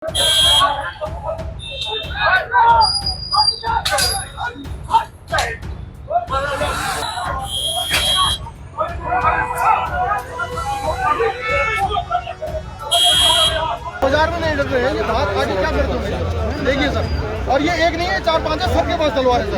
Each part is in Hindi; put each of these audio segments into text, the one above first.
बाजार में नहीं डर रहे हैं, ये बात आगे क्या कर दोगे? देखिए सर, और ये एक नहीं है, 4-5 है, सबके पास तलवार है।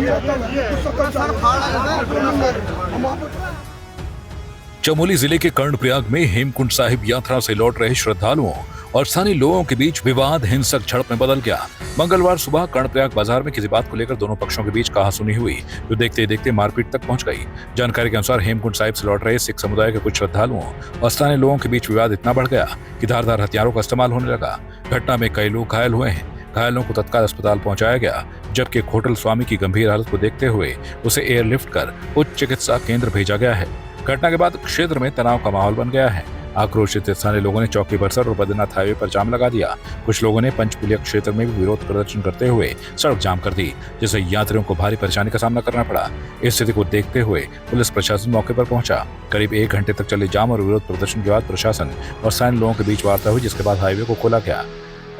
चमोली जिले के कर्णप्रयाग में हेमकुंड साहिब यात्रा से लौट रहे श्रद्धालुओं और स्थानीय लोगों के बीच विवाद हिंसक झड़प में बदल गया। मंगलवार सुबह कर्णप्रयाग बाजार में किसी बात को लेकर दोनों पक्षों के बीच कहासुनी हुई, जो देखते देखते मारपीट तक पहुंच गई। जानकारी के अनुसार हेमकुंड साहिब से लौट रहे सिख समुदाय के कुछ श्रद्धालुओं और स्थानीय लोगों के बीच विवाद इतना बढ़ गया कि धारदार हथियारों का इस्तेमाल होने लगा। घटना में कई लोग घायल हुए हैं। घायलों को तत्काल अस्पताल पहुंचाया गया, जबकि होटल स्वामी की गंभीर हालत को देखते हुए उसे एयरलिफ्ट कर उच्च चिकित्सा केंद्र भेजा गया है। घटना के बाद क्षेत्र में तनाव का माहौल बन गया है। आक्रोशित स्थानीय लोगों ने चौकी परिसर और बद्रीनाथ हाईवे पर जाम लगा दिया। कुछ लोगों ने पंचकुलिया क्षेत्र में भी विरोध प्रदर्शन करते हुए सड़क जाम कर दी, जिससे यात्रियों को भारी परेशानी का सामना करना पड़ा। इस स्थिति को देखते हुए पुलिस प्रशासन मौके पर पहुंचा। करीब 1 घंटे तक चले जाम और विरोध प्रदर्शन के बाद प्रशासन और स्थानीय लोगों के बीच वार्ता हुई, जिसके बाद हाईवे को खोला गया।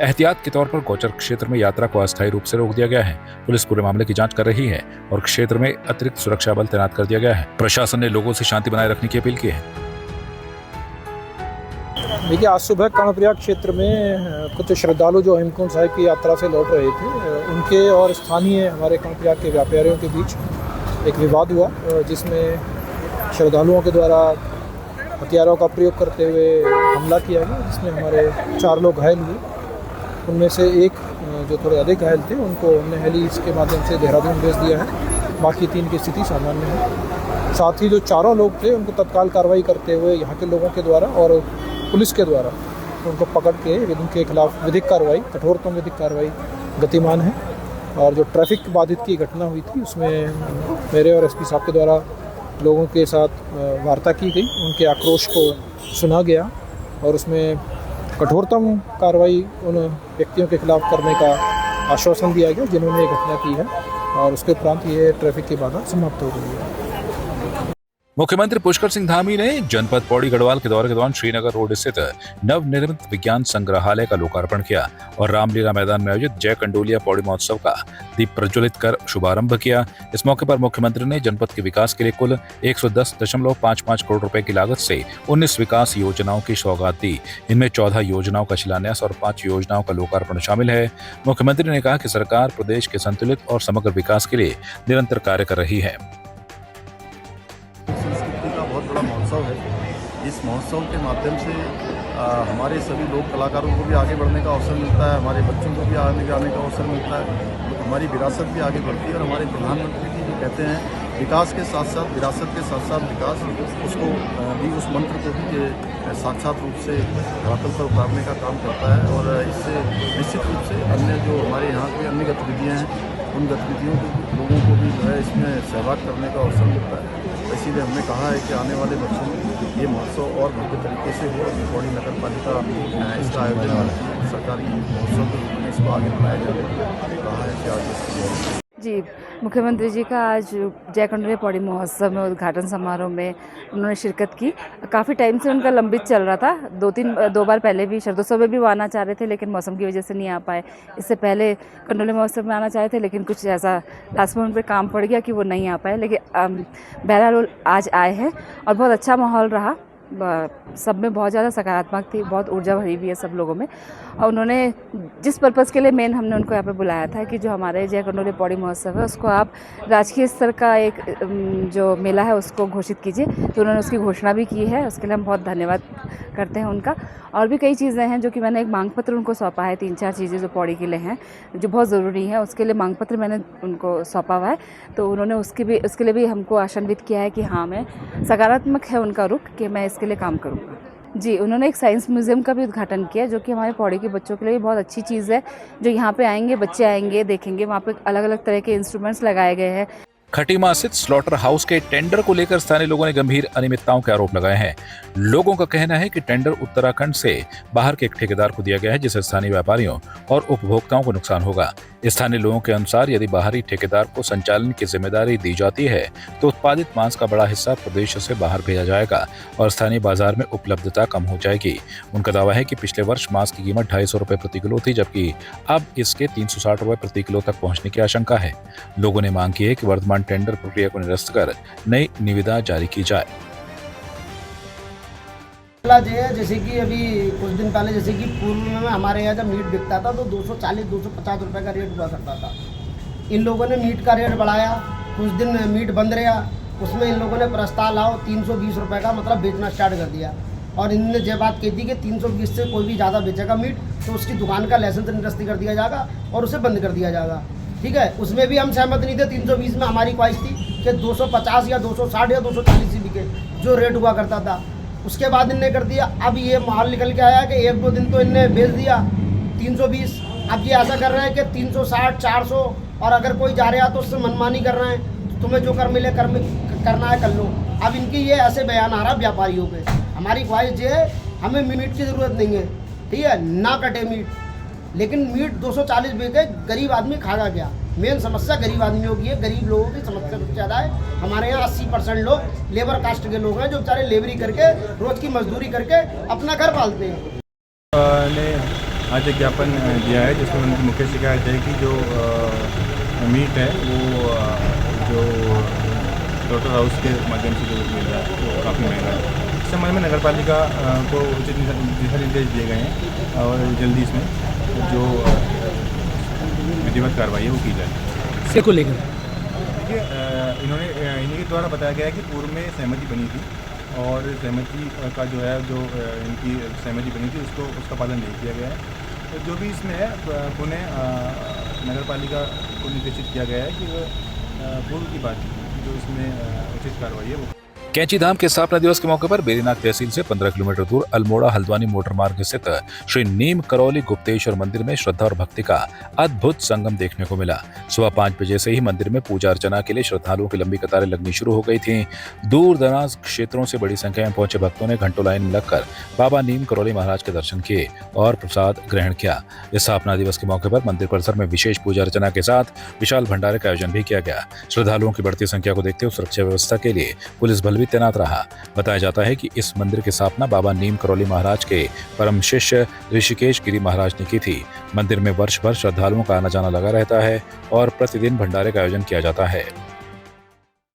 एहतियात के तौर पर गोचर क्षेत्र में यात्रा को अस्थायी रूप से रोक दिया गया है। पुलिस पूरे मामले की जांच कर रही है और क्षेत्र में अतिरिक्त सुरक्षा बल तैनात कर दिया गया है। प्रशासन ने लोगों से शांति बनाए रखने की अपील की है। देखिए, आज सुबह कर्णप्रयाग क्षेत्र में कुछ श्रद्धालु जो हेमकुंड साहिब की यात्रा से लौट रहे थे, उनके और स्थानीय हमारे कर्णप्रयाग के व्यापारियों के बीच एक विवाद हुआ, जिसमें श्रद्धालुओं के द्वारा हथियारों का प्रयोग करते हुए हमला किया गया, जिसमें हमारे 4 लोग घायल हुए। उनमें से एक जो थोड़े अधिक घायल थे, उनको हमने हेलीज के माध्यम से देहरादून भेज दिया है। बाकी 3 की स्थिति सामान्य है। साथ ही जो 4 लोग थे, उनको तत्काल कार्रवाई करते हुए यहाँ के लोगों के द्वारा और पुलिस के द्वारा उनको पकड़ के उनके खिलाफ विधिक कार्रवाई, कठोरतम विधिक कार्रवाई गतिमान है। और जो ट्रैफिक बाधित की घटना हुई थी, उसमें मेरे और एसपी साहब के द्वारा लोगों के साथ वार्ता की गई, उनके आक्रोश को सुना गया और उसमें कठोरतम कार्रवाई उन व्यक्तियों के खिलाफ करने का आश्वासन दिया गया जिन्होंने ये घटना की है, और उसके उपरांत ये ट्रैफिक की बाधा समाप्त हो गई है। मुख्यमंत्री पुष्कर सिंह धामी ने जनपद पौड़ी गढ़वाल के दौरे के दौरान श्रीनगर रोड स्थित नवनिर्मित विज्ञान संग्रहालय का लोकार्पण किया और रामलीला मैदान में आयोजित जय कंडोलिया पौड़ी महोत्सव का दीप प्रज्वलित कर शुभारंभ किया। इस मौके पर मुख्यमंत्री ने जनपद के विकास के लिए कुल 110.55 करोड़ रुपए की लागत से 19 विकास योजनाओं की सौगात दी। इनमें 14 योजनाओं का शिलान्यास और 5 योजनाओं का लोकार्पण शामिल है। मुख्यमंत्री ने कहा कि सरकार प्रदेश के संतुलित और समग्र विकास के लिए निरंतर कार्य कर रही है। बहुत बड़ा महोत्सव है। इस महोत्सव के माध्यम से हमारे सभी लोक कलाकारों को भी आगे बढ़ने का अवसर मिलता है, हमारे बच्चों को भी आगे जाने का अवसर मिलता है, हमारी विरासत भी आगे बढ़ती है। और हमारे प्रधानमंत्री जी जो कहते हैं विकास के साथ साथ विरासत के साथ साथ विकास, उसको भी उस मंत्र को भी ये साक्षात रूप से धरातल पर उतारने का काम करता है। और इससे निश्चित रूप से अन्य जो हमारे यहाँ की अन्य गतिविधियाँ हैं, उन गतिविधियों को लोगों को भी जो है इसमें सहभाग करने का अवसर मिलता है। इसीलिए हमने कहा है कि आने वाले वर्षों में ये महोत्सव और भव्य तरीके से हो। पौड़ी नगर पालिका इसका आयोजन सरकारी महोत्सव के रूप में इसको आगे बढ़ाया जाएगा। कहा है कि आज जी, मुख्यमंत्री जी का आज जय कंडोलिया पौड़ी महोत्सव में उद्घाटन समारोह में उन्होंने शिरकत की। काफ़ी टाइम से उनका लंबित चल रहा था, 2 बार पहले भी शरदोत्सव में भी वो आना चाह रहे थे, लेकिन मौसम की वजह से नहीं आ पाए। इससे पहले कंडोलिया महोत्सव में आना चाह रहे थे, लेकिन कुछ ऐसा लास्ट मोमेंट पे काम पड़ गया कि वो नहीं आ पाए। लेकिन बहरहाल आज आए हैं और बहुत अच्छा माहौल रहा। सब में बहुत ज़्यादा सकारात्मक थी, बहुत ऊर्जा भरी भी है सब लोगों में। और उन्होंने जिस पर्पज़ के लिए मेन हमने उनको यहाँ पे बुलाया था कि जो हमारे जय कंडोलिया पौड़ी महोत्सव है, उसको आप राजकीय स्तर का एक जो मेला है उसको घोषित कीजिए, तो उन्होंने उसकी घोषणा भी की है। उसके लिए हम बहुत धन्यवाद करते हैं उनका। और भी कई चीज़ें हैं जो कि मैंने एक मांग पत्र उनको सौंपा है, 3-4 चीज़ें जो पौड़ी के लिए हैं, जो बहुत ज़रूरी है, उसके लिए मांग पत्र मैंने उनको सौंपा हुआ है। तो उन्होंने उसके लिए भी हमको आशान्वित किया है कि हाँ, मैं सकारात्मक है उनका रुख कि मैं इसके लिए काम करूँगा। जी, उन्होंने एक साइंस म्यूज़ियम का भी उद्घाटन किया, जो कि हमारे पौड़ी के बच्चों के लिए बहुत अच्छी चीज़ है। जो यहाँ पे आएंगे, बच्चे आएंगे, देखेंगे, वहाँ पे अलग अलग तरह के इंस्ट्रूमेंट्स लगाए गए हैं। खटीमा स्थित स्लॉटर हाउस के टेंडर को लेकर स्थानीय लोगों ने गंभीर अनियमितताओं के आरोप लगाए हैं। लोगों का कहना है कि टेंडर उत्तराखंड से बाहर के एक ठेकेदार को दिया गया है, जिससे स्थानीय व्यापारियों और उपभोक्ताओं को नुकसान होगा। स्थानीय लोगों के अनुसार यदि बाहरी ठेकेदार को संचालन की जिम्मेदारी दी जाती है तो उत्पादित मांस का बड़ा हिस्सा प्रदेश से बाहर भेजा जाएगा और स्थानीय बाजार में उपलब्धता कम हो जाएगी। उनका दावा है कि पिछले वर्ष मांस की कीमत 250 रुपए प्रति किलो थी, जबकि अब इसके 360 रुपए प्रति किलो तक पहुंचने की आशंका है। लोगों ने मांग की है कि वर्तमान टेंडर प्रक्रिया को निरस्त कर नई निविदा जारी की जाए। जैसे कि अभी कुछ दिन पहले जैसे कि पूर्व में हमारे यहाँ जब मीट बिकता था तो 240-250 रुपए का रेट हुआ करता था। इन लोगों ने मीट का रेट बढ़ाया, कुछ दिन मीट बंद रहा, उसमें इन लोगों ने प्रस्ताव लाओ 320 रुपए का मतलब बेचना स्टार्ट कर दिया। और इनने ये बात कही थी कि 320 से कोई भी ज़्यादा बेचेगा मीट तो उसकी दुकान का लाइसेंस निरस्त कर दिया जाएगा और उसे बंद कर दिया जाएगा। ठीक है, उसमें भी हम सहमत नहीं थे। 320 में हमारी ख्वाहिश थी कि 250 या 260 या 240 ही बिके जो रेट हुआ करता था। उसके बाद इनने कर दिया, अब ये माहौल निकल के आया कि 1-2 दिन तो इनने बेच दिया 320। अब ये ऐसा कर रहे हैं कि 360, 400 और अगर कोई जा रहा है तो उससे मनमानी कर रहे हैं, तुम्हें जो कर मिले करना है कर लो। अब इनकी ये ऐसे बयान आ रहा व्यापारियों पे। हमारी ख्वाहिश ये है, हमें मीट की ज़रूरत नहीं है, ठीक है, ना कटे मीट, लेकिन मीट 240 बिके, गरीब आदमी खाएगा क्या? मेन समस्या गरीब आदमियों की है, गरीब लोगों की समस्या सबसे ज़्यादा है। हमारे यहाँ 80% लोग लेबर कास्ट के लोग हैं जो बेचारे लेबरी करके रोज़ की मजदूरी करके अपना घर पालते हैं। ने आज एक ज्ञापन दिया है जिसमें उनकी मुख्य शिकायत है कि जो मीट है वो जो स्लॉटर हाउस के माध्यम से जो मिल रहा है वो काफ़ी महंगा है। इस संबंध में नगर पालिका को उचित दिशा निर्देश दिए गए हैं और जल्दी इसमें जो विधिवत कार्रवाई है वो की जाए। से को लेकर देखिए, इन्हीं के द्वारा बताया गया है कि पूर्व में सहमति बनी थी और सहमति का जो है जो इनकी सहमति बनी थी उसका पालन नहीं किया गया है। तो जो भी इसमें है पुनः नगर पालिका को निर्देशित किया गया है कि पूर्व की बात जो इसमें उचित कार्रवाई है वो। कैंचीधाम के स्थापना दिवस के मौके पर बेरीनाग तहसील से 15 किलोमीटर दूर अल्मोड़ा हल्द्वानी मोटर मार्ग स्थित श्री नीम करौली गुप्तेश्वर मंदिर में श्रद्धा और भक्ति का अद्भुत संगम देखने को मिला। सुबह 5 बजे से ही मंदिर में पूजा अर्चना के लिए श्रद्धालुओं की लंबी कतारें लगनी शुरू हो गई थीं। दूर दराज क्षेत्रों से बड़ी संख्या में पहुंचे भक्तों ने घंटों लाइन में लगकर बाबा नीम करौली महाराज के दर्शन किए और प्रसाद ग्रहण किया। इस स्थापना दिवस के मौके पर मंदिर परिसर में विशेष पूजा अर्चना के साथ विशाल भंडारे का आयोजन भी किया गया। श्रद्धालुओं की बढ़ती संख्या को देखते हुए सुरक्षा व्यवस्था के लिए पुलिस बल भी तैनात रहा। बताया जाता है कि इस मंदिर की स्थापना बाबा नीम करौली महाराज के परम शिष्य ऋषिकेश गिरी महाराज ने की थी। मंदिर में वर्ष भर श्रद्धालुओं का आना जाना लगा रहता है और प्रतिदिन भंडारे का आयोजन किया जाता है।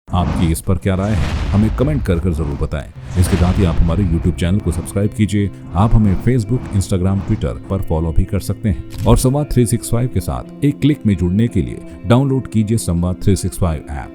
आपकी इस पर क्या राय है, हमें कमेंट कर जरूर बताएं। इसके साथ ही आप हमारे YouTube चैनल को सब्सक्राइब कीजिए। आप हमें Facebook, Instagram, Twitter पर फॉलो भी कर सकते हैं और संवाद 365 के साथ एक क्लिक में जुड़ने के लिए डाउनलोड कीजिए संवाद 365 ऐप।